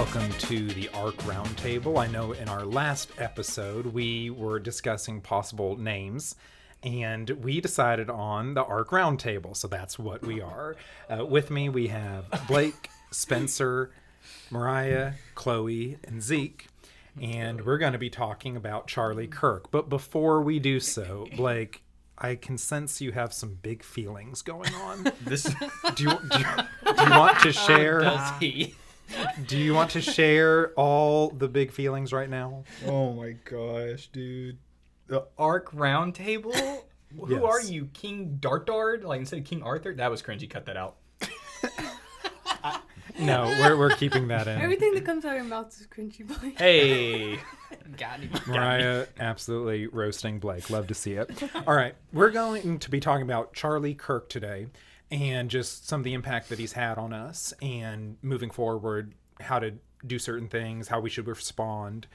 Welcome to the ARC Roundtable. I know in our last episode we were discussing possible names, and we decided on the ARC Roundtable, so that's what we are. With me we have Blake, Spencer, Mariah, Chloe, and Zeke, and we're going to be talking about Charlie Kirk. But before we do so, Blake, I can sense you have some big feelings going on. Do you want to share? Does he? Do you want to share all the big feelings right now? Oh my gosh, dude. The ARC Roundtable? Who Yes. are you? King Dart? Like instead of King Arthur? That was cringy. Cut that out. No, we're keeping that in. Everything that comes out of your mouth is cringy, Blake. Hey. Got him. Mariah absolutely roasting Blake. Love to see it. All right, we're going to be talking about Charlie Kirk today and just some of the impact that he's had on us and moving forward, how to do certain things, how we should respond,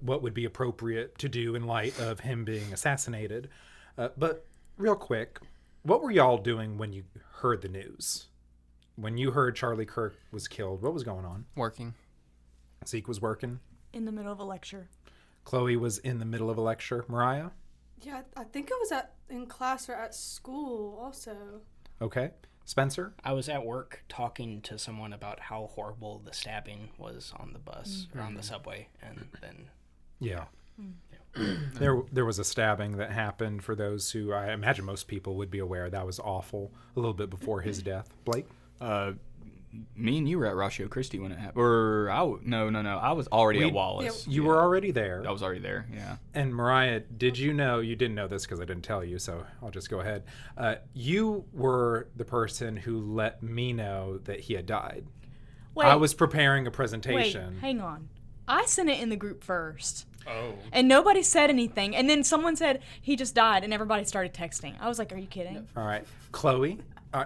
what would be appropriate to do in light of him being assassinated. But real quick, what were y'all doing when you heard the news? When you heard Charlie Kirk was killed, what was going on? Working. Zeke was working. In the middle of a lecture. Chloe was in the middle of a lecture. Mariah? Yeah, I think I was in class or at school also. Okay. Spencer? I was at work talking to someone about how horrible the stabbing was on the bus or on the subway, and then Yeah. There was a stabbing that happened. For those who I imagine most people would be aware, that was awful a little bit before his death. Blake? Me and you were at Ratio Christie when it happened. No. I was already at Wallace. You were already there. I was already there, yeah. And Mariah, did you know, you didn't know this because I didn't tell you, so I'll just go ahead. You were the person who let me know that he had died. Wait, I was preparing a wait, presentation. hang on. I sent it in the group first. Oh. And nobody said anything. And then someone said he just died, and everybody started texting. I was like, are you kidding? All right. Chloe,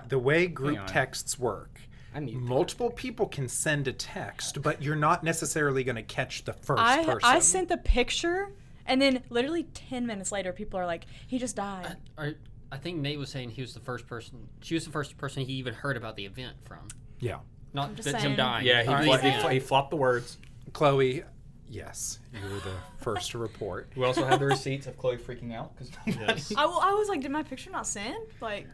the way group Hang on. texts work, I need multiple people can send a text, but you're not necessarily going to catch the first person. I sent the picture, and then literally 10 minutes later, people are like, he just died. I think Nate was saying he was the first person. She was the first person he even heard about the event from. Yeah. Not just that him saying. dying. Yeah, Right. he flopped the words. Chloe, yes, you were the first to report. We also had the receipts of Chloe freaking out. Because I was like, did my picture not send? Like,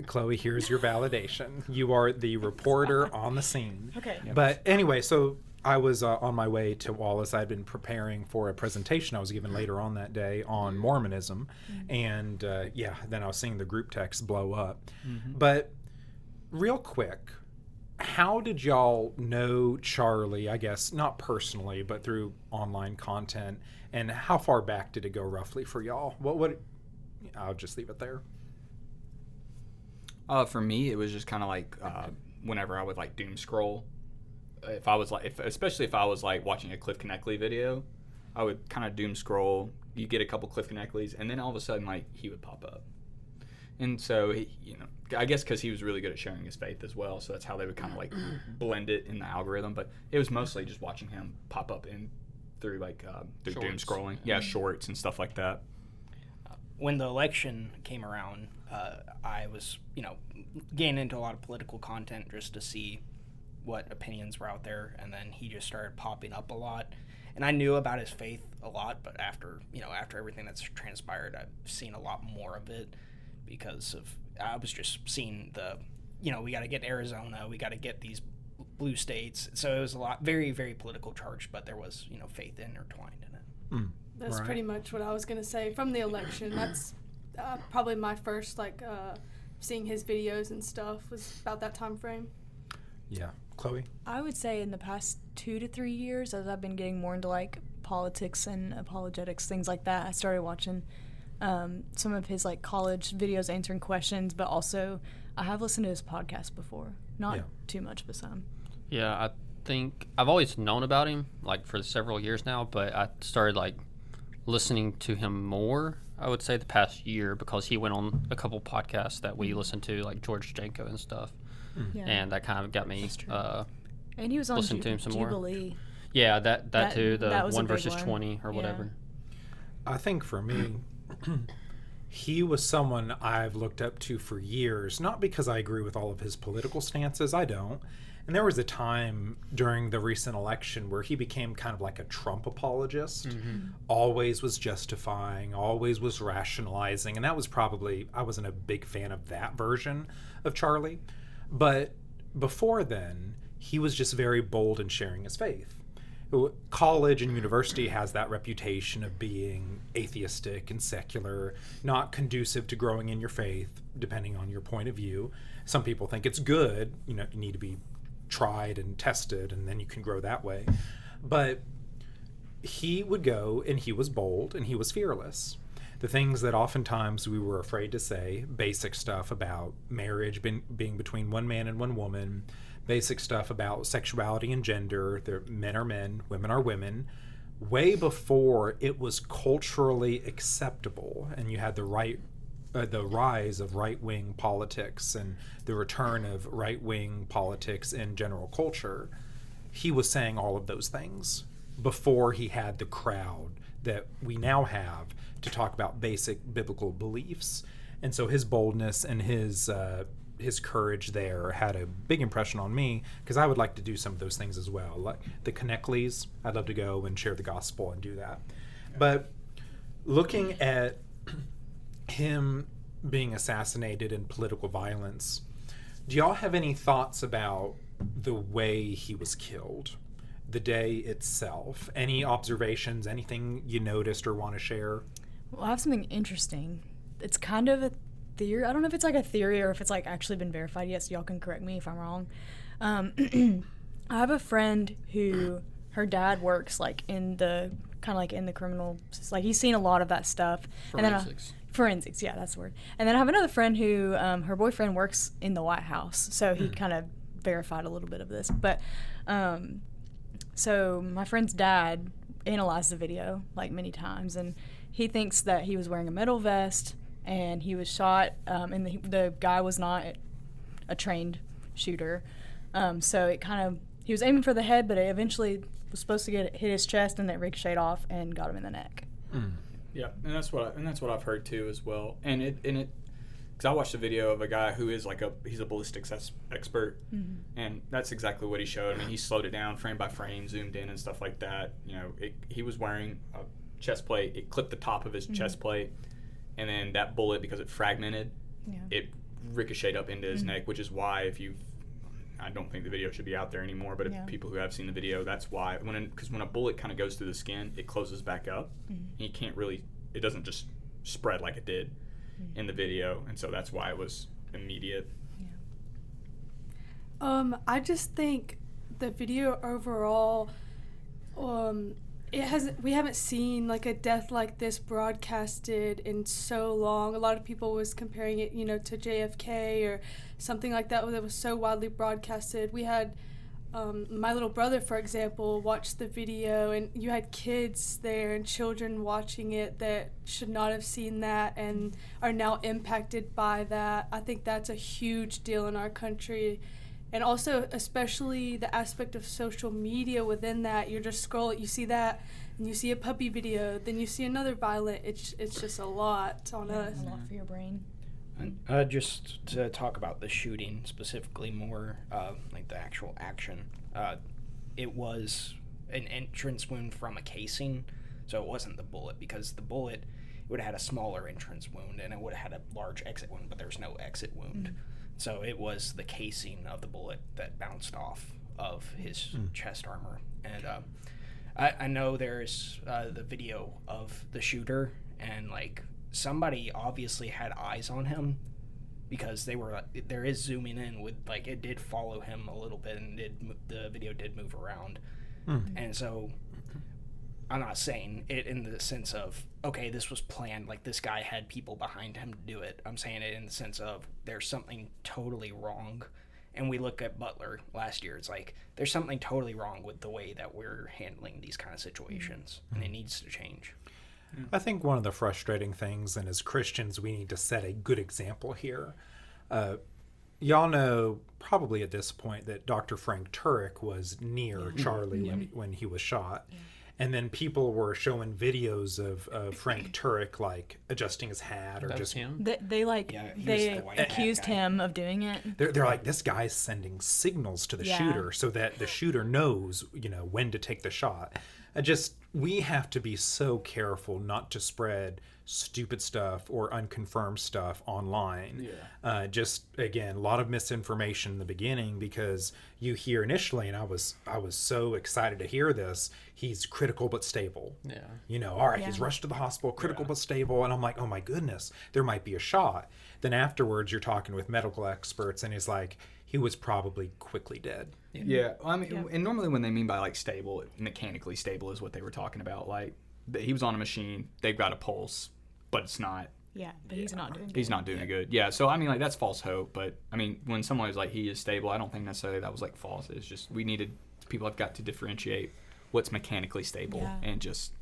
Chloe, here's your validation. You are the reporter on the scene. okay. But anyway, so I was on my way to Wallace. I'd been preparing for a presentation I was given later on that day on Mormonism. And then I was seeing the group text blow up. But real quick, how did y'all know Charlie, I guess, not personally, but through online content? And how far back did it go roughly for y'all? I'll just leave it there. For me, it was just kind of like whenever I would like doom scroll. Especially if I was like watching a Cliff Connectley video, I would kind of doom scroll. You get a couple Cliff Connectleys, and then all of a sudden, like he would pop up. And so, I guess because he was really good at sharing his faith as well, so that's how they would kind of like blend it in the algorithm. But it was mostly just watching him pop up through through doom Shorts. scrolling, shorts and stuff like that. when the election came around, I was, getting into a lot of political content just to see what opinions were out there, and then he just started popping up a lot. And I knew about his faith a lot, but after everything that's transpired, I've seen a lot more of it because I was just seeing we got to get Arizona, we got to get these blue states. So it was a lot, very, very political charged, but there was, faith intertwined in it. That's Right. pretty much what I was going to say from the election. That's probably my first, seeing his videos and stuff was about that time frame. Yeah. Chloe? I would say in the past 2 to 3 years, as I've been getting more into politics and apologetics, things like that, I started watching some of his college videos answering questions, but also I have listened to his podcast before. Not too much, but some. Yeah, I think I've always known about him for several years now, but I started listening to him more, I would say, the past year because he went on a couple podcasts that we listened to, like George Janko and stuff. Yeah. And that kind of got me And he was on listen to him some more. Jubilee. Yeah, that too, the that was a 1 big versus one. 20 or whatever. I think for me, he was someone I've looked up to for years, not because I agree with all of his political stances, I don't, And there was a time during the recent election where he became kind of like a Trump apologist, always was justifying, always was rationalizing. And that was probably, I wasn't a big fan of that version of Charlie. But before then, he was just very bold in sharing his faith. College and university has that reputation of being atheistic and secular, not conducive to growing in your faith, depending on your point of view. Some people think it's good, you need to be tried and tested, and then you can grow that way. But he would go, and he was bold, and he was fearless. The things that oftentimes we were afraid to say, basic stuff about marriage being between one man and one woman, basic stuff about sexuality and gender, men are men, women are women, way before it was culturally acceptable, and you had the rise of right-wing politics and the return of right-wing politics in general culture. He was saying all of those things before he had the crowd that we now have to talk about basic biblical beliefs. And so his boldness and his courage there had a big impression on me, because I would like to do some of those things as well. Like the Connectleys, I'd love to go and share the gospel and do that. But looking at him being assassinated in political violence, do y'all have any thoughts about the way he was killed, the day itself? Any observations, anything you noticed or want to share? Well, I have something interesting. It's kind of a theory. I don't know if it's like a theory or if it's like actually been verified yet, so y'all can correct me if I'm wrong. I have a friend who, her dad works like in the kind of like in the criminal, like he's seen a lot of that stuff. Forensics. Forensics, yeah, that's the word. And then I have another friend who, her boyfriend works in the White House, so he kind of verified a little bit of this. But so my friend's dad analyzed the video like many times, and he thinks that he was wearing a metal vest and he was shot, and the guy was not a trained shooter. So it kind of, he was aiming for the head, but it eventually was supposed to hit his chest, and it ricocheted off and got him in the neck. Yeah, and that's what I've heard too as well. And it because I watched a video of a guy who is like he's a ballistics expert, and that's exactly what he showed. I mean, he slowed it down frame by frame, zoomed in and stuff like that. He was wearing a chest plate. It clipped the top of his chest plate, and then that bullet, because it fragmented, it ricocheted up into his neck, which is why I don't think the video should be out there anymore, but if people who have seen the video, that's why. Because when a bullet kind of goes through the skin, it closes back up. You can't really, it doesn't just spread like it did in the video, and so that's why it was immediate. I just think the video overall, we haven't seen like a death like this broadcasted in so long. A lot of people was comparing it, to JFK or something like that was so widely broadcasted. We had my little brother, for example, watched the video, and you had kids there and children watching it that should not have seen that and are now impacted by that. I think that's a huge deal in our country. And also, especially the aspect of social media within that, you're just scrolling, you see that, and you see a puppy video, then you see another violent. It's just a lot on us. A lot for your brain. And just to talk about the shooting specifically more, like the actual action, it was an entrance wound from a casing, so it wasn't the bullet, because the bullet would have had a smaller entrance wound and it would have had a large exit wound, but there's no exit wound. So it was the casing of the bullet that bounced off of his chest armor. And I know there's the video of the shooter, and like somebody obviously had eyes on him, because there is zooming in with, like, it did follow him a little bit, and the video did move around. And so I'm not saying it in the sense of, okay, this was planned, like this guy had people behind him to do it. I'm saying it in the sense of there's something totally wrong. And we look at Butler last year, it's like there's something totally wrong with the way that we're handling these kind of situations, and it needs to change. I think one of the frustrating things, and as Christians, we need to set a good example here. Y'all know probably at this point that Dr. Frank Turek was near Charlie when he was shot. And then people were showing videos of Frank Turek like adjusting his hat or That was just him. They like Yeah, he was they the white hat accused guy. him of doing it. they're like, this guy's sending signals to the Yeah. shooter so that the shooter knows, you know, when to take the shot. We have to be so careful not to spread stupid stuff or unconfirmed stuff online. Just again, a lot of misinformation in the beginning, because you hear initially, and I was so excited to hear this, he's critical but stable. Yeah. You know, all right, he's Yeah. rushed to the hospital, critical but stable. And I'm like, oh my goodness, there might be a shot. Then afterwards, you're talking with medical experts, and he's like, he was probably quickly dead. Yeah, I mean, and normally when they mean by like stable, mechanically stable is what they were talking about. Like he was on a machine, they've got a pulse, but it's not. Yeah, but he's not doing. He's not doing good. Yeah, so I mean, like that's false hope. But I mean, when someone is like he is stable, I don't think necessarily that was like false. It's just people have got to differentiate what's mechanically stable Yeah. and just.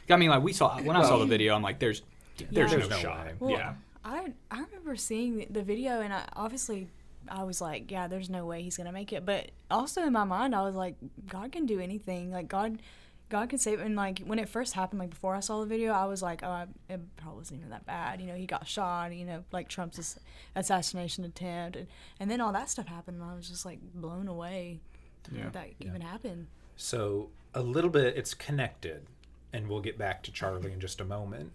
I mean, like when I saw the video, I'm like, there's There's no no shot. way. Well, Yeah. I remember seeing the video, and I was like, yeah, there's no way he's gonna make it. But also in my mind, I was like, God can do anything. Like God can save. And like when it first happened, like before I saw the video, I was like, oh, it probably wasn't even that bad. You know, he got shot. You know, like Trump's assassination attempt, and then all that stuff happened, and I was just like blown away that even happened. So a little bit, it's connected, and we'll get back to Charlie in just a moment.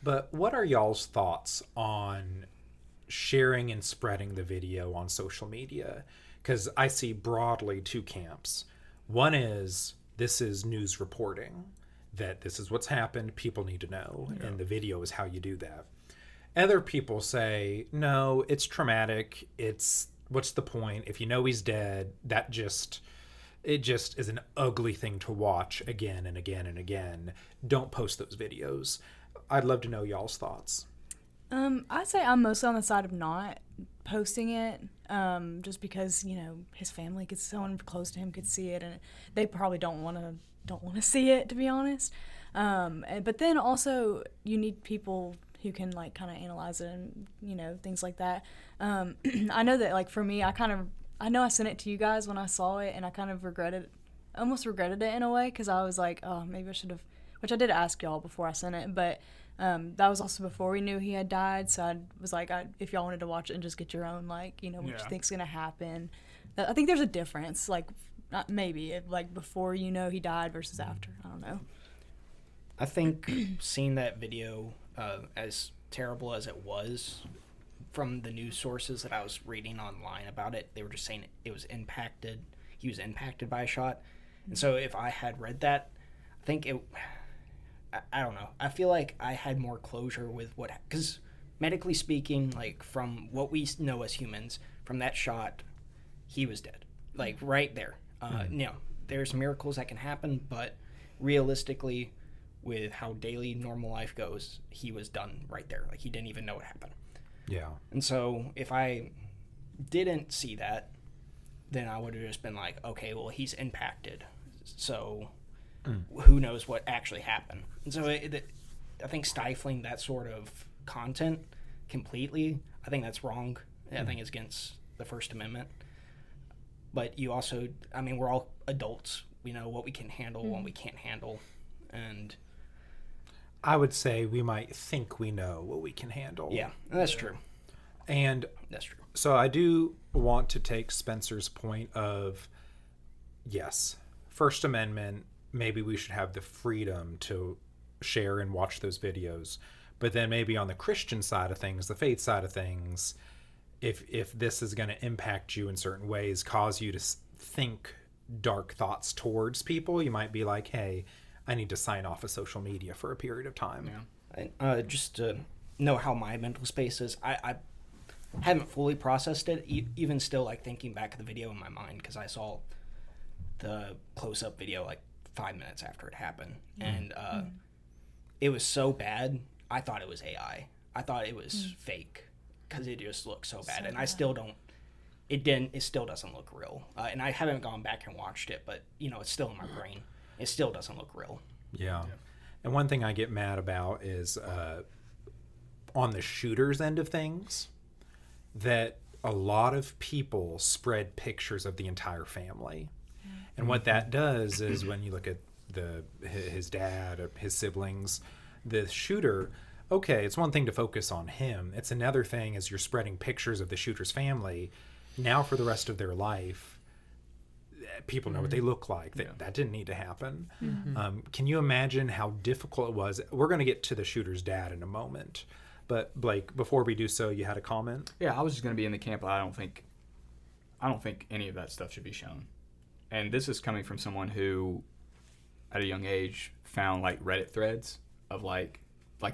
But what are y'all's thoughts on sharing and spreading the video on social media? Because I see broadly two camps. One is, this is news reporting, that this is what's happened, people need to know, and the video is how you do that. Other people say, no, it's traumatic, what's the point? If you know he's dead, it just is an ugly thing to watch again and again and again. Don't post those videos. I'd love to know y'all's thoughts. I'd say I'm mostly on the side of not posting it, just because, you know, his family someone close to him could see it, and they probably don't want to see it, to be honest. But then also you need people who can like kind of analyze it and, you know, things like that. I know that like for me, I know I sent it to you guys when I saw it, and I kind of almost regretted it in a way, because I was like, oh, maybe I should have, which I did ask y'all before I sent it, but that was also before we knew he had died, so I was like, if y'all wanted to watch it and just get your own, like, you know, what you think's gonna happen. I think there's a difference, like, maybe, like, before you know he died versus after. I don't know. I think seeing that video, as terrible as it was, from the news sources that I was reading online about it, they were just saying he was impacted by a shot. And so if I had read that, I think I don't know. I feel like I had more closure with because medically speaking, like from what we know as humans, from that shot, he was dead. Like right there. You know, there's miracles that can happen, but realistically, with how daily normal life goes, he was done right there. Like he didn't even know what happened. Yeah. And so if I didn't see that, then I would have just been like, okay, well, he's impacted. So who knows what actually happened? And so I think stifling that sort of content completely, I think that's wrong. I think it's against the First Amendment. But you also, I mean, we're all adults. We know what we can handle, what we can't handle. And I would say we might think we know what we can handle. yeah, that's true. And That's true. so I do want to take Spencer's point of, yes, First Amendment, maybe we should have the freedom to share and watch those videos. But then maybe on the Christian side of things, the faith side of things, if this is going to impact you in certain ways, cause you to think dark thoughts towards people, you might be like, hey, I need to sign off of social media for a period of time. Yeah. Just to know how my mental space is, I haven't fully processed it, even still, like thinking back at the video in my mind, because I saw the close-up video like 5 minutes after it happened, and it was so bad, I thought it was AI. I thought it was fake, because it just looked so bad, and I still don't, it still doesn't look real. And I haven't gone back and watched it, but, you know, it's still in my brain. It still doesn't look real. Yeah. And one thing I get mad about is on the shooter's end of things, that a lot of people spread pictures of the entire family. And what that does is, when you look at his dad, his siblings. The shooter, okay, it's one thing to focus on him. It's another thing as you're spreading pictures of the shooter's family. Now for the rest of their life, people know what they look like. That didn't need to happen. Can you imagine how difficult it was? We're going to get to the shooter's dad in a moment. But Blake, before we do so, you had a comment? Yeah, I was just going to be in the camp. I don't think any of that stuff should be shown. And this is coming from someone who, at a young age, found like Reddit threads of like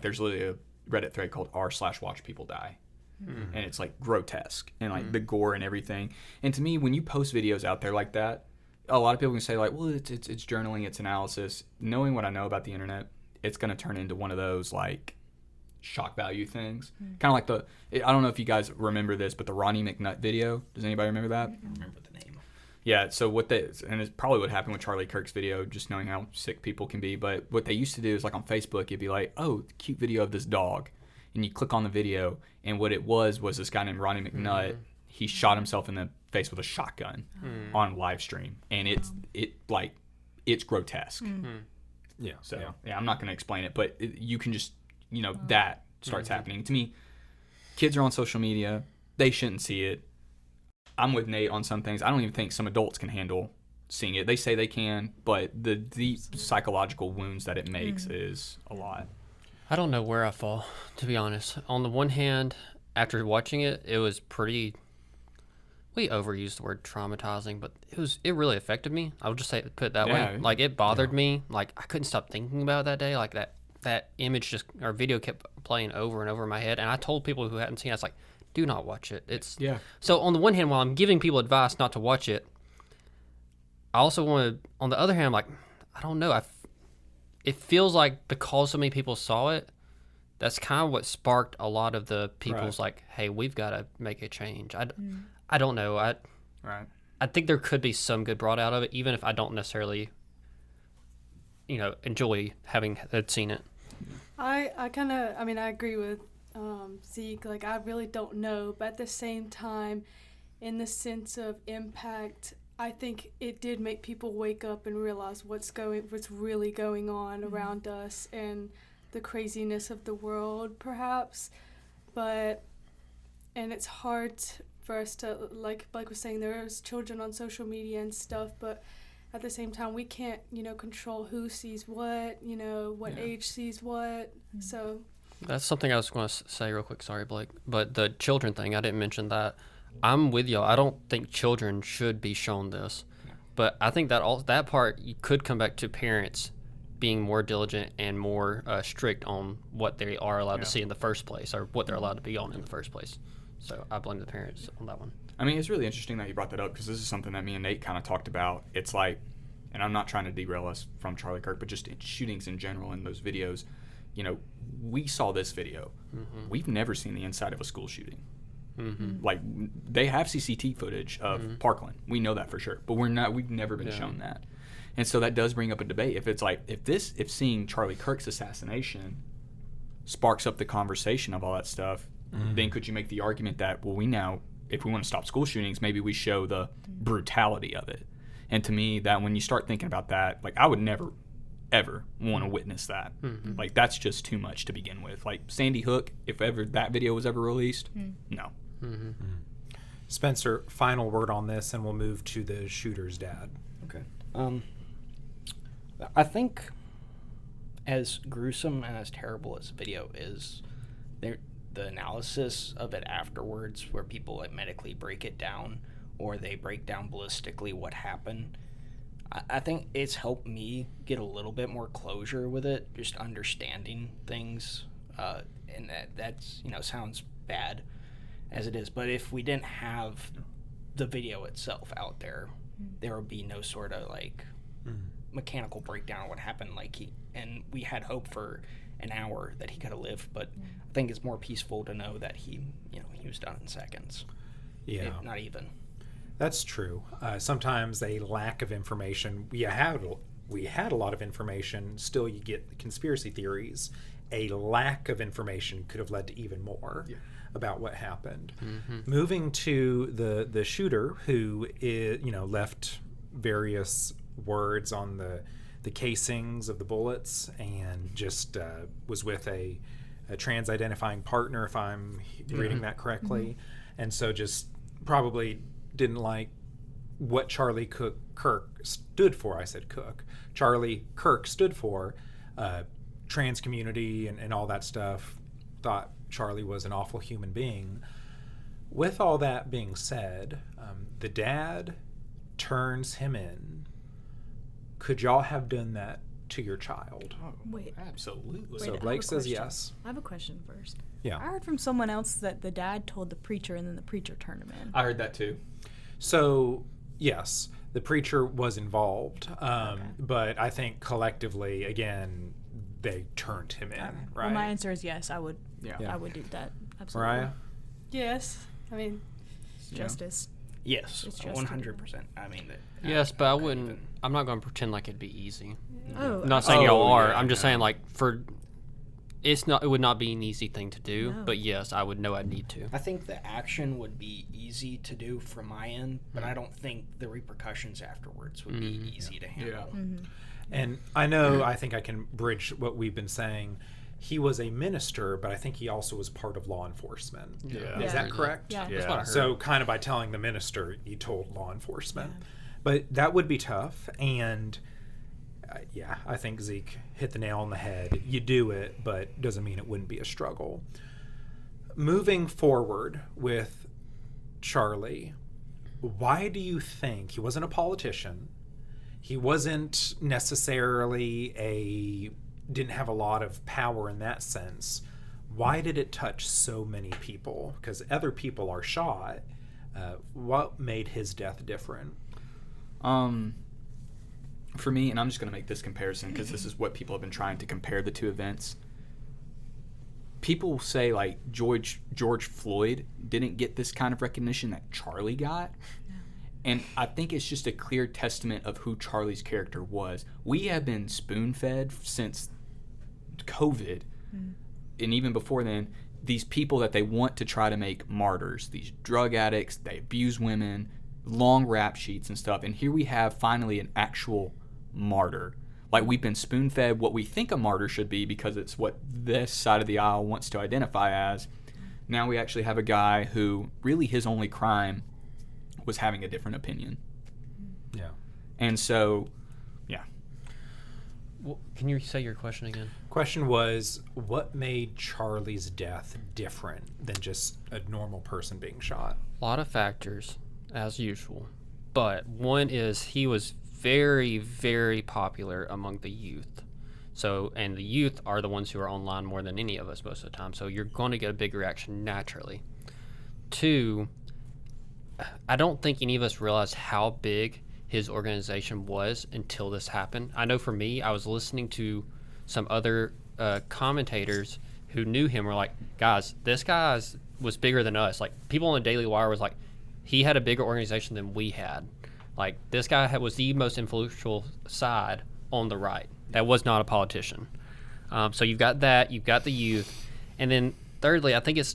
there's literally a Reddit thread called r/watch people die. And it's like grotesque and like the gore and everything. And to me, when you post videos out there like that, a lot of people can say like, well, it's journaling, it's analysis. Knowing what I know about the internet, it's going to turn into one of those like shock value things. Kind of like I don't know if you guys remember this, but the Ronnie McNutt video. Does anybody remember that? I remember the name. Yeah, so and it's probably what happened with Charlie Kirk's video, just knowing how sick people can be. But what they used to do is like on Facebook, it'd be like, oh, cute video of this dog. And you click on the video, and what it was this guy named Ronnie McNutt. He shot himself in the face with a shotgun on live stream, and it's grotesque. Yeah. So yeah, I'm not going to explain it, but you can just that starts happening. To me, kids are on social media; they shouldn't see it. I'm with Nate on some things. I don't even think some adults can handle seeing it. They say they can, but the deep psychological wounds that it makes is a lot. I don't know where I fall, to be honest. On the one hand, after watching it, it was pretty. We overused the word traumatizing, but it really affected me. I would just put it that way. Like it bothered me. Like I couldn't stop thinking about it that day. Like that image or video kept playing over and over in my head. And I told people who hadn't seen it, I was like, do not watch it. So on the one hand, while I'm giving people advice not to watch it, I also want to. On the other hand, I'm like, I don't know. It feels like because so many people saw it, that's kind of what sparked a lot of the people's like, hey, we've got to make a change. I don't know. I think there could be some good brought out of it, even if I don't necessarily, enjoy having had seen it. I agree with Zeke. Like, I really don't know, but at the same time, in the sense of impact, I think it did make people wake up and realize what's really going on around us and the craziness of the world, perhaps. And it's hard for us to, like was saying, there's children on social media and stuff, but at the same time, we can't, control who sees what, what age sees what. So that's something I was going to say real quick. Sorry, Blake. But the children thing, I didn't mention that. I'm with y'all. I don't think children should be shown this, but I think that part you could come back to parents being more diligent and more strict on what they are allowed to see in the first place, or what they're allowed to be on in the first place. So I blame the parents on that one. I mean, it's really interesting that you brought that up, because this is something that me and Nate kind of talked about. It's like, and I'm not trying to derail us from Charlie Kirk, but just in shootings in general in those videos, we saw this video. We've never seen the inside of a school shooting. Like, they have CCTV footage of Parkland. We know that for sure, but we've never been shown that. And so that does bring up a debate. If it's like, if seeing Charlie Kirk's assassination sparks up the conversation of all that stuff, then could you make the argument that, well, if we want to stop school shootings, maybe we show the brutality of it. And to me, that when you start thinking about that, like, I would never, ever want to witness that. Like, that's just too much to begin with. Like, Sandy Hook, if ever that video was ever released, no. Spencer, final word on this, and we'll move to the shooter's dad. Okay. I think as gruesome and as terrible as the video is, the analysis of it afterwards, where people like medically break it down, or they break down ballistically what happened, I think it's helped me get a little bit more closure with it, just understanding things, and that's sounds bad as it is, but if we didn't have the video itself out there, there would be no sort of like mechanical breakdown of what happened. And we had hope for an hour that he could have lived, but I think it's more peaceful to know that he was done in seconds. Yeah, not even. That's true. Sometimes a lack of information. We had a lot of information. Still, you get conspiracy theories. A lack of information could have led to even more about what happened. Moving to the shooter, who left various words on the casings of the bullets and just was with a trans identifying partner, if I'm reading that correctly. And so just probably didn't like what Charlie Kirk stood for. I said Cook. Charlie Kirk stood for trans community and all that stuff. Thought Charlie was an awful human being. With all that being said, the dad turns him in. Could y'all have done that to your child? Oh, Wait. absolutely. So Wait, I Blake have a says question. yes. I have a question first. Yeah. I heard from someone else that the dad told the preacher and then the preacher turned him in. I heard that too. So, yes, the preacher was involved, but I think collectively, again, they turned him in, right? Well, my answer is yes. I would. Yeah. I would do that. Absolutely. Mariah? Yes. I mean, It's justice. Yes, It's just 100%. I mean, Yes, but I wouldn't. I'm not going to pretend like it'd be easy. Oh. I'm not saying y'all are. yeah, I'm just no. saying like it's not. It would not be an easy thing to do. No. But yes, I would know I'd need to. I think the action would be easy to do from my end, but I don't think the repercussions afterwards would be easy to handle. And I know, I think I can bridge what we've been saying. He was a minister, but I think he also was part of law enforcement. Yeah. Is that correct? Yeah. That's what I heard. So kind of by telling the minister, he told law enforcement. But that would be tough. And yeah, I think Zeke hit the nail on the head. You do it, but doesn't mean it wouldn't be a struggle. Moving forward with Charlie, why do you think he wasn't a politician? He wasn't necessarily didn't have a lot of power in that sense. Why did it touch so many people? Because other people are shot. What made his death different? For me, and I'm just going to make this comparison because this is what people have been trying to compare the two events. People say like George Floyd didn't get this kind of recognition that Charlie got. And I think it's just a clear testament of who Charlie's character was. We have been spoon-fed since COVID, and even before then, these people that they want to try to make martyrs, these drug addicts, they abuse women, long rap sheets and stuff. And here we have finally an actual martyr. Like, we've been spoon-fed what we think a martyr should be because it's what this side of the aisle wants to identify as. Now we actually have a guy who really his only crime was having a different opinion. Yeah. And so, yeah. Well, can you say your question again? Question was, what made Charlie's death different than just a normal person being shot? A lot of factors, as usual. But one is he was very, very popular among the youth. So, and the youth are the ones who are online more than any of us most of the time. So you're going to get a big reaction naturally. Two, I don't think any of us realized how big his organization was until this happened. I know for me, I was listening to some other commentators who knew him were like, guys, this guy was bigger than us. Like, people on the Daily Wire was like, he had a bigger organization than we had. Like, this guy was the most influential side on the right. That was not a politician. So you've got that, you've got the youth. And then thirdly, I think it's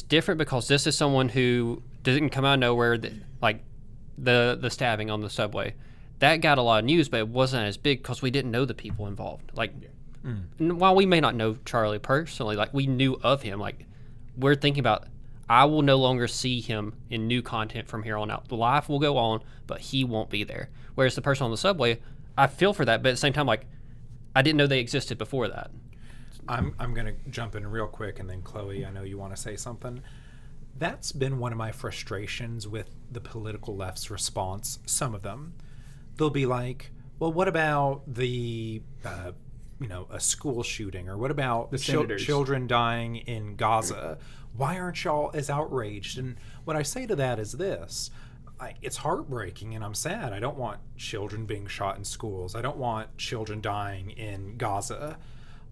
different because this is someone who didn't come out of nowhere, like the stabbing on the subway. That got a lot of news, but it wasn't as big because we didn't know the people involved. Like, while we may not know Charlie personally, like, we knew of him. Like, we're thinking about, I will no longer see him in new content from here on out. The life will go on, but he won't be there. Whereas the person on the subway, I feel for that, but at the same time, like, I didn't know they existed before that. I'm going to jump in real quick, and then Chloe, I know you want to say something. That's been one of my frustrations with the political left's response. Some of them, they'll be like, well, what about the, a school shooting? Or what about The senators. children dying in Gaza? Why aren't y'all as outraged? And what I say to that is this. It's heartbreaking and I'm sad. I don't want children being shot in schools. I don't want children dying in Gaza.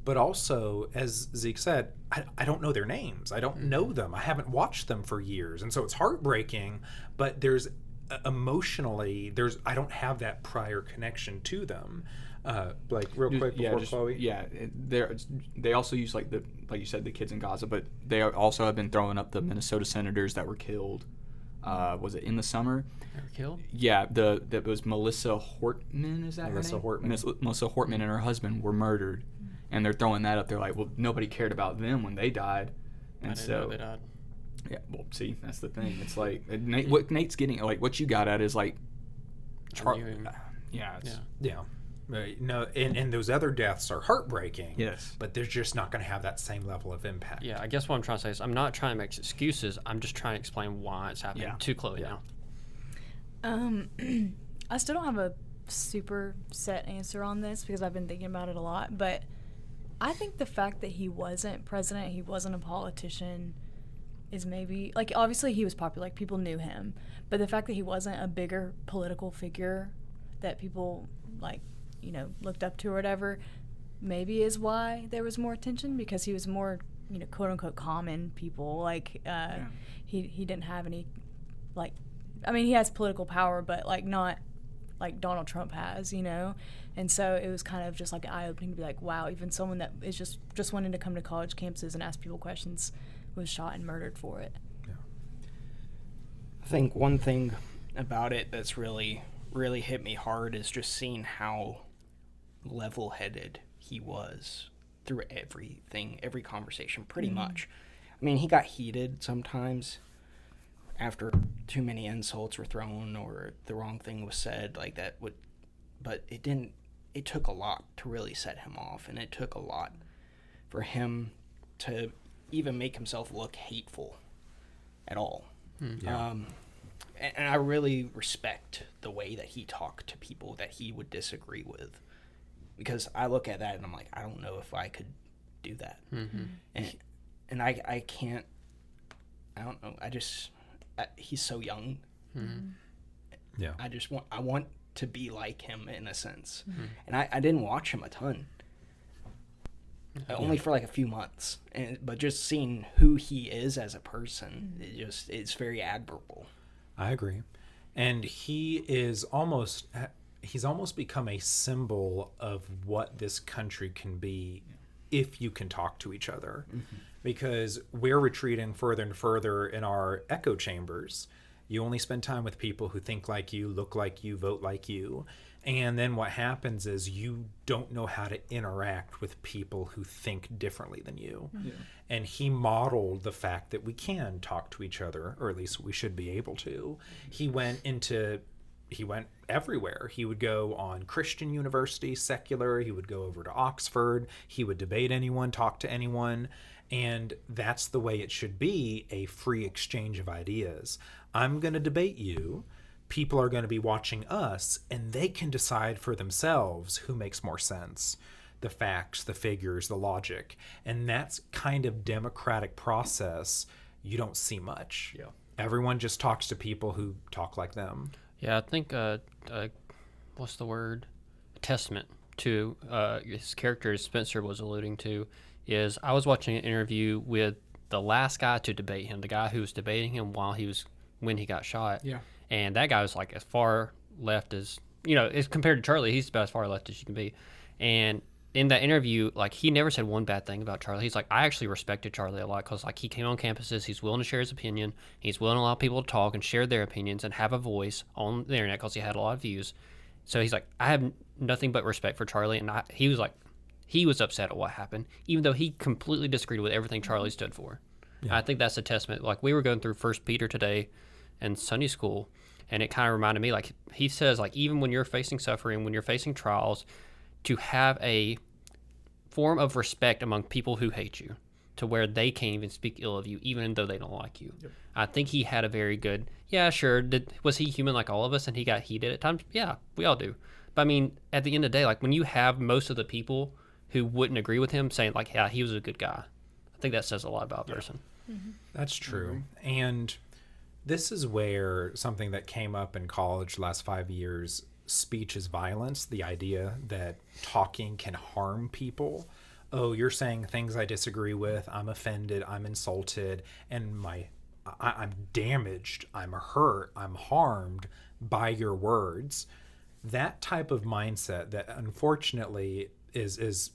But also, as Zeke said, I don't know their names. I don't know them. I haven't watched them for years. And so it's heartbreaking, but there's emotionally, I don't have that prior connection to them. Like, real quick before Chloe. Yeah, they also use, like you said, the kids in Gaza, but they also have been throwing up the Minnesota senators that were killed. Was it In the Summer? Ever killed? Yeah, that was Melissa Hortman. Is that Melissa her name? Hortman. Melissa Hortman and her husband were murdered, and they're throwing that up. They're like, well, nobody cared about them when they died, and I didn't know they died. yeah. Well, see, that's the thing. It's like what Nate's getting, like what you got at is like, I knew him. yeah, it's, Yeah. Yeah. Right. No, and those other deaths are heartbreaking. Yes. But they're just not going to have that same level of impact. Yeah, I guess what I'm trying to say is I'm not trying to make excuses. I'm just trying to explain why it's happening to Chloe now. I still don't have a super set answer on this because I've been thinking about it a lot, but I think the fact that he wasn't president, he wasn't a politician, is maybe, like, obviously he was popular, like, people knew him, but the fact that he wasn't a bigger political figure that people, like, you know, looked up to or whatever, maybe is why there was more attention, because he was more, you know, quote unquote common people. Like, he didn't have any, like, I mean, he has political power, but like not like Donald Trump has, you know. And so it was kind of just like eye opening to be like, wow, even someone that is just wanting to come to college campuses and ask people questions was shot and murdered for it. Yeah. I think one thing about it that's really hit me hard is just seeing how level-headed he was through everything, every conversation, pretty much. I mean, he got heated sometimes after too many insults were thrown or the wrong thing was said, like that would, but it took a lot to really set him off, and it took a lot for him to even make himself look hateful at all. Yeah. And I really respect the way that he talked to people that he would disagree with, because I look at that and I'm like, I don't know if I could do that. And I can't, I don't know. He's so young. Yeah. I want to be like him in a sense. And I didn't watch him a ton. Only for like a few months. But just seeing who he is as a person, it's very admirable. I agree. And he's almost become a symbol of what this country can be if you can talk to each other. Because we're retreating further and further in our echo chambers. You only spend time with people who think like you, look like you, vote like you. And then what happens is you don't know how to interact with people who think differently than you. And he modeled the fact that we can talk to each other, or at least we should be able to. He went everywhere. He would go on Christian university, secular. He would go over to Oxford. He would debate anyone, talk to anyone. And that's the way it should be, a free exchange of ideas. I'm going to debate you. People are going to be watching us, and they can decide for themselves who makes more sense. The facts, the figures, the logic. And that's kind of democratic process you don't see much. Yeah. Everyone just talks to people who talk like them. Yeah, I think, what's the word? A testament to his character, as Spencer was alluding to, is I was watching an interview with the last guy to debate him, the guy who was debating him when he got shot. Yeah. And that guy was like as far left as, you know, as compared to Charlie, he's about as far left as you can be. And in that interview, like, he never said one bad thing about Charlie. He's like, I actually respected Charlie a lot because, like, he came on campuses, he's willing to share his opinion, he's willing to allow people to talk and share their opinions and have a voice on the internet because he had a lot of views. So he's like, I have nothing but respect for Charlie. And he was like, he was upset at what happened, even though he completely disagreed with everything Charlie stood for. Yeah. I think that's a testament. Like, we were going through 1 Peter today in Sunday school, and it kind of reminded me, like, he says, like, even when you're facing suffering, when you're facing trials, to have a form of respect among people who hate you, to where they can't even speak ill of you, even though they don't like you. Yep. I think he had a very good, yeah, sure. Was he human like all of us and he got heated at times? Yeah, we all do. But I mean, at the end of the day, like, when you have most of the people who wouldn't agree with him saying, like, yeah, he was a good guy, I think that says a lot about a person. That's true. And this is where something that came up in college the last 5 years, speech is violence, the idea that talking can harm people. Oh, you're saying things I disagree with, I'm offended, I'm insulted, and I'm damaged, I'm hurt, I'm harmed by your words. That type of mindset that unfortunately it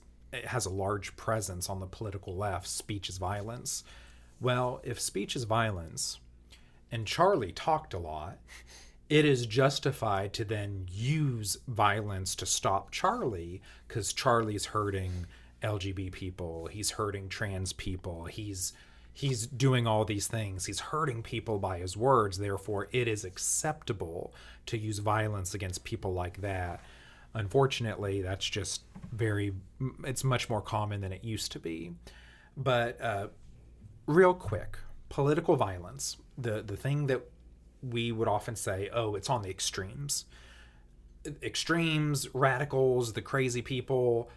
has a large presence on the political left, speech is violence. Well, if speech is violence, and Charlie talked a lot, it is justified to then use violence to stop Charlie because Charlie's hurting LGBT people. He's hurting trans people. He's doing all these things. He's hurting people by his words. Therefore, it is acceptable to use violence against people like that. Unfortunately, that's just it's much more common than it used to be. But real quick, political violence, the thing that we would often say, oh, it's on the extremes. Extremes, radicals, the crazy people.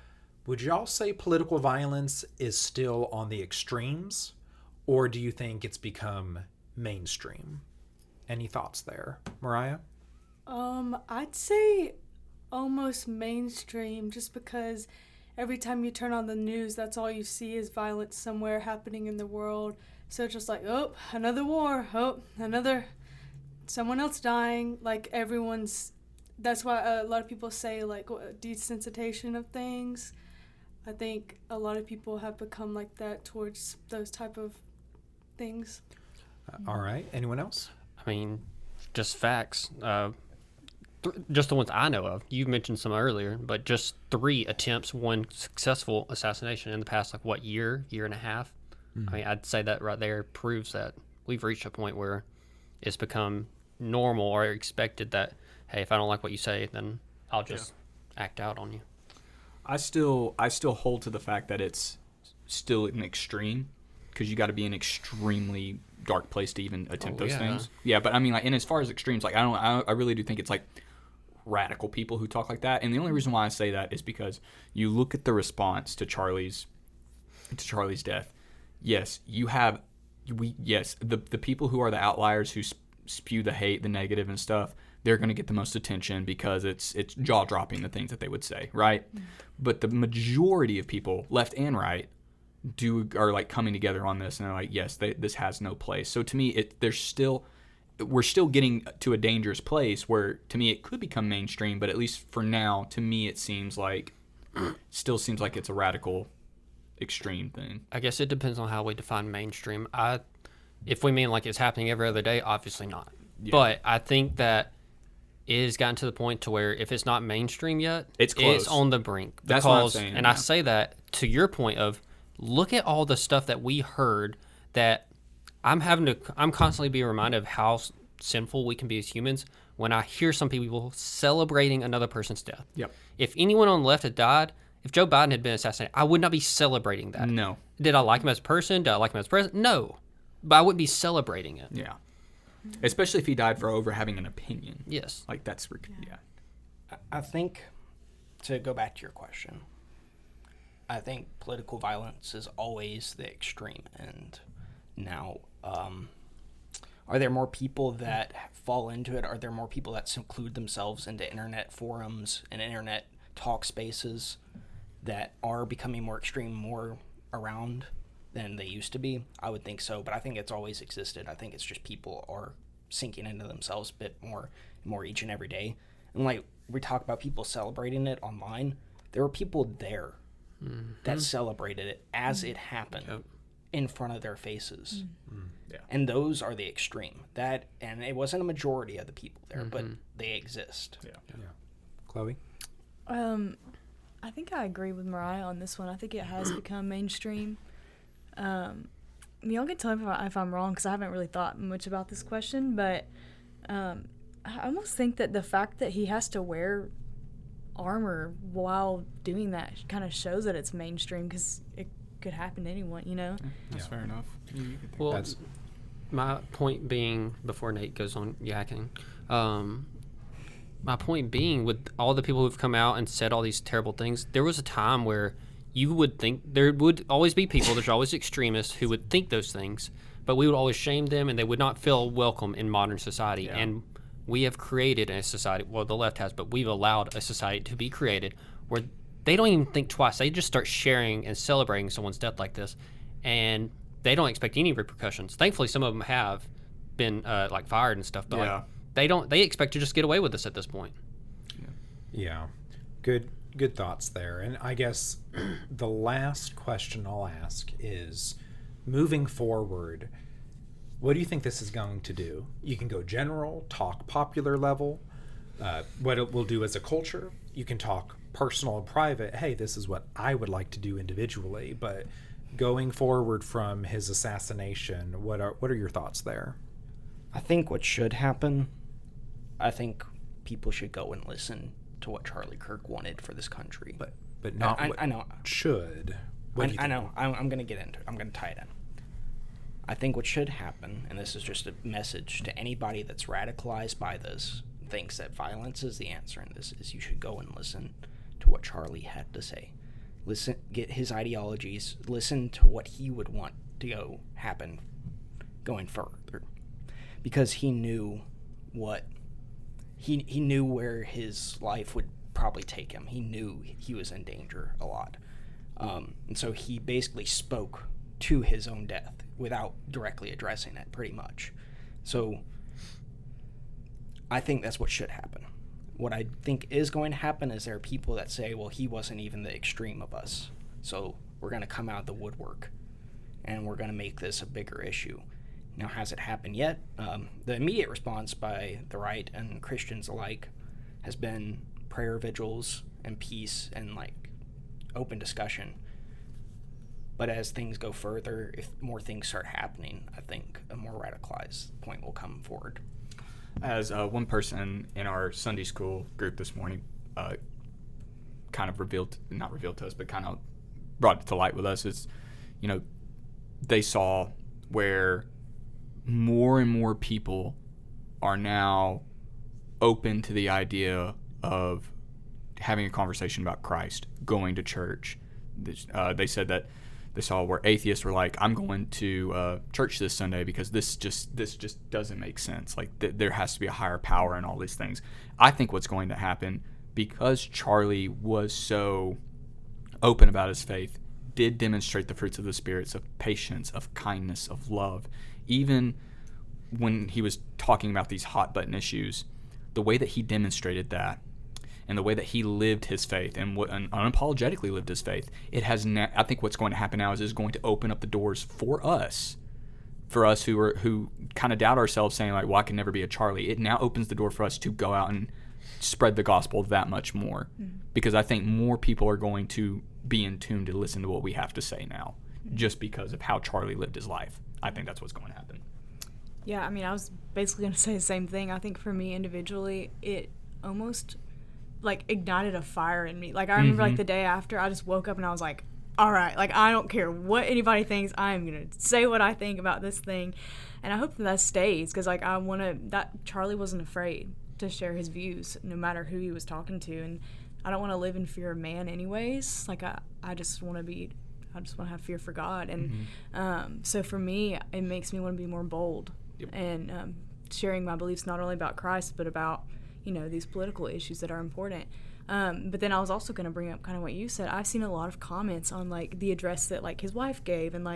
Would y'all say political violence is still on the extremes? Or do you think it's become mainstream? Any thoughts there? Mariah? I'd say almost mainstream, just because every time you turn on the news, that's all you see is violence somewhere happening in the world. So it's just like, oh, another war, oh, someone else dying. Like that's why a lot of people say like desensitization of things. I think a lot of people have become like that towards those type of things. All right. Anyone else? I mean, just facts. Just the ones I know of. You mentioned some earlier, but just 3 attempts, 1 successful assassination in the past, year and a half. Mm-hmm. I mean, I'd say that right there proves that we've reached a point where it's become normal or expected that, hey, if I don't like what you say, then I'll just act out on you. I still hold to the fact that it's still an extreme, because you got to be in an extremely dark place to even attempt those things. Yeah, but I mean, and as far as extremes, I really do think it's radical people who talk like that. And the only reason why I say that is because you look at the response to Charlie's death. Yes, the people who are the outliers who spew the hate, the negative and stuff, they're going to get the most attention because it's jaw-dropping, the things that they would say, right? Mm. But the majority of people, left and right, are coming together on this, and they're like, yes, this has no place. So to me, we're still getting to a dangerous place where, to me, it could become mainstream, but at least for now, to me, it still seems like it's a radical, extreme thing. I guess it depends on how we define mainstream. If we mean like it's happening every other day, obviously not. Yeah. But I think that it has gotten to the point to where if it's not mainstream yet, it's close. It's on the brink. That's what I'm saying. And I say that to your point of, look at all the stuff that we heard that I'm constantly being reminded of how sinful we can be as humans when I hear some people celebrating another person's death. Yep. If anyone on the left had died, if Joe Biden had been assassinated, I would not be celebrating that. No. Did I like him as a person? Did I like him as president? No. But I wouldn't be celebrating it. Yeah. Especially if he died for over having an opinion. Yes. That's, yeah. I think, to go back to your question, I think political violence is always the extreme. And now, are there more people that fall into it? Are there more people that seclude themselves into internet forums and internet talk spaces that are becoming more extreme, more around than they used to be? I would think so, but I think it's always existed. I think it's just people are sinking into themselves a bit more and more each and every day. And we talk about people celebrating it online, there were people there that celebrated it as it happened in front of their faces. Yeah. And those are the extreme. And it wasn't a majority of the people there, but they exist. Yeah. Chloe? I think I agree with Mariah on this one. I think it has become mainstream. Y'all can tell me if I'm wrong, because I haven't really thought much about this question, but I almost think that the fact that he has to wear armor while doing that kind of shows that it's mainstream, because it could happen to anyone, That's fair enough. Well, my point being, before Nate goes on yakking, my point being, with all the people who've come out and said all these terrible things, there was a time where you would think there would always be people, there's always extremists who would think those things, but we would always shame them and they would not feel welcome in modern society. Yeah. And we have created a society, well, the left has, but we've allowed a society to be created where they don't even think twice. They just start sharing and celebrating someone's death like this, and they don't expect any repercussions. Thankfully, some of them have been fired and stuff, but they expect to just get away with this at this point. Yeah. Good thoughts there. And I guess the last question I'll ask is, moving forward, What do you think this is going to do? You can go general, talk popular level, what it will do as a culture. You can talk personal and private. Hey, this is what I would like to do individually. But going forward from his assassination, what are your thoughts there? I think what should happen, I think people should go and listen to what Charlie Kirk wanted for this country. But not I know. Should. What do you I think? know. I'm going to get into it. I'm going to tie it in. I think what should happen, and this is just a message to anybody that's radicalized by this, thinks that violence is the answer in this, is you should go and listen to what Charlie had to say. Listen, get his ideologies, listen to what he would want to go happen going further. Because he knew what, he knew where his life would probably take him. He knew he was in danger a lot. And so he basically spoke to his own death without directly addressing it, pretty much. So I think that's what should happen. What I think is going to happen is there are people that say, well, he wasn't even the extreme of us, so we're going to come out of the woodwork and we're going to make this a bigger issue. Now, has it happened yet? The immediate response by the right and Christians alike has been prayer vigils and peace and open discussion. But as things go further, if more things start happening, I think a more radicalized point will come forward. As one person in our Sunday school group this morning kind of not revealed to us, but kind of brought it to light with us, is, they saw where more and more people are now open to the idea of having a conversation about Christ, going to church. They said that they saw where atheists were like, I'm going to church this Sunday because this just doesn't make sense. There has to be a higher power and all these things. I think what's going to happen, because Charlie was so open about his faith, did demonstrate the fruits of the spirits of patience, of kindness, of love. Even when he was talking about these hot button issues, the way that he demonstrated that, and the way that he lived his faith and unapologetically lived his faith, I think what's going to happen now is going to open up the doors for us who kind of doubt ourselves, saying well, I can never be a Charlie. It now opens the door for us to go out and spread the gospel that much more, because I think more people are going to be in tune to listen to what we have to say now, just because of how Charlie lived his life. I think that's what's going to happen. Yeah, I was basically going to say the same thing. I think for me individually, it almost ignited a fire in me. I remember the day after, I just woke up and I was like, all right, I don't care what anybody thinks, I'm going to say what I think about this thing. And I hope that stays, because I want to, that Charlie wasn't afraid to share his views no matter who he was talking to. And I don't want to live in fear of man anyways. I just want to have fear for God. And so for me, it makes me want to be more bold. Yep. And sharing my beliefs not only about Christ, but about these political issues that are important. But then I was also going to bring up kind of what you said. I've seen a lot of comments on the address that his wife gave, and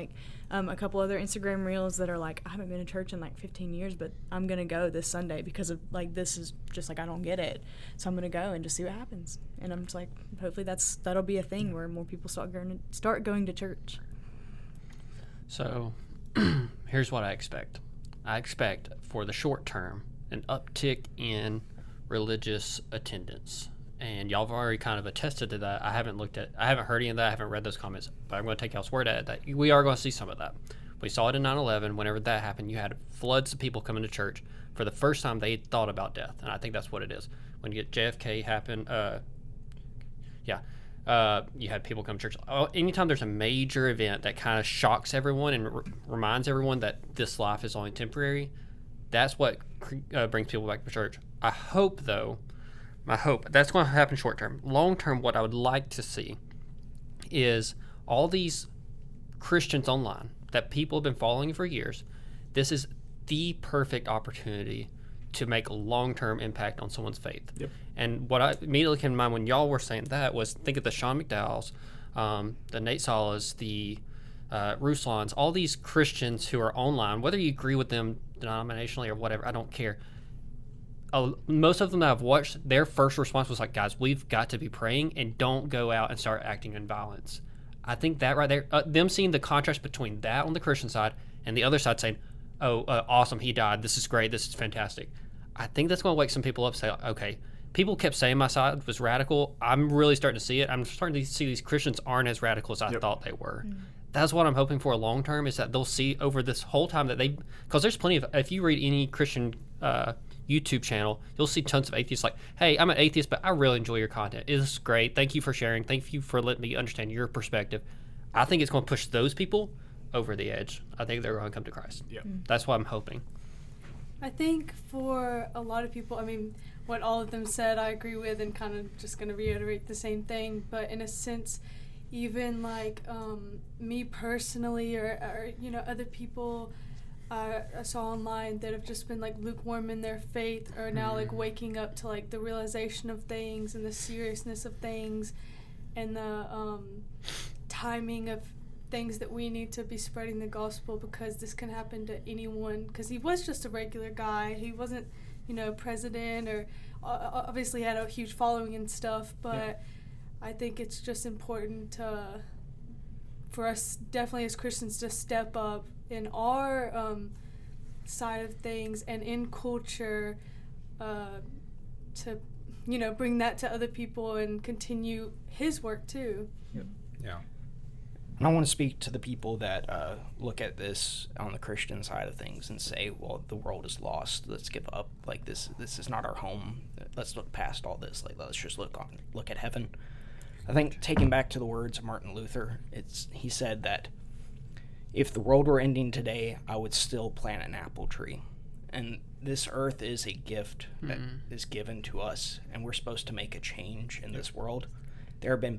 a couple other Instagram reels that are I haven't been to church in 15 years, but I'm going to go this Sunday because of this is just I don't get it. So I'm going to go and just see what happens. And I'm just hopefully that'll be a thing where more people start going to church. So here's what I expect. I expect for the short term an uptick in religious attendance, and y'all have already kind of attested to that. I haven't heard any of that. I haven't read those comments, but I'm going to take y'all's word at it that we are going to see some of that. We saw it in 9/11. Whenever that happened, you had floods of people coming to church for the first time they thought about death, and I think that's what it is. When you get JFK happen, you had people come to church. Anytime there's a major event that kind of shocks everyone and reminds everyone that this life is only temporary, that's what brings people back to church. I hope, though, that's going to happen short term. Long term, what I would like to see is all these Christians online that people have been following for years. This is the perfect opportunity to make a long-term impact on someone's faith. Yep. And what I immediately came to mind when y'all were saying that was think of the Sean McDowells, the Nate Salas, the Ruslans, all these Christians who are online, whether you agree with them denominationally or whatever, I don't care. Most of them that I've watched, their first response was guys, we've got to be praying and don't go out and start acting in violence. I think that right there, them seeing the contrast between that on the Christian side and the other side saying, awesome, he died. This is great. This is fantastic. I think that's going to wake some people up. Say, okay, people kept saying my side was radical. I'm really starting to see it. I'm starting to see these Christians aren't as radical as I thought they were. That's what I'm hoping for long term, is that they'll see over this whole time that they, because there's plenty of, if you read any Christian YouTube channel, you'll see tons of atheists like, hey, I'm an atheist, but I really enjoy your content. It's great. Thank you for sharing. Thank you for letting me understand your perspective. I think it's going to push those people over the edge. I think they're going to come to Christ. Yep. That's what I'm hoping. I think for a lot of people, I mean, what all of them said I agree with, and kind of just going to reiterate the same thing, but in a sense, even like me personally or you know, other people I saw online that have just been like lukewarm in their faith are now like waking up to like the realization of things and the seriousness of things and the timing of things that we need to be spreading the gospel, because this can happen to anyone, because he was just a regular guy. He wasn't, you know, president, or obviously had a huge following and stuff, but I think it's just important to, for us definitely as Christians, to step up in our side of things and in culture to, you know, bring that to other people and continue his work too. Yeah. And I want to speak to the people that look at this on the Christian side of things and say, well, the world is lost. Let's give up. Like, this is not our home. Let's look past all this. Like, let's just look at heaven. I think, taking back to the words of Martin Luther, he said that if the world were ending today, I would still plant an apple tree. And this earth is a gift that is given to us, and we're supposed to make a change in this world. There have been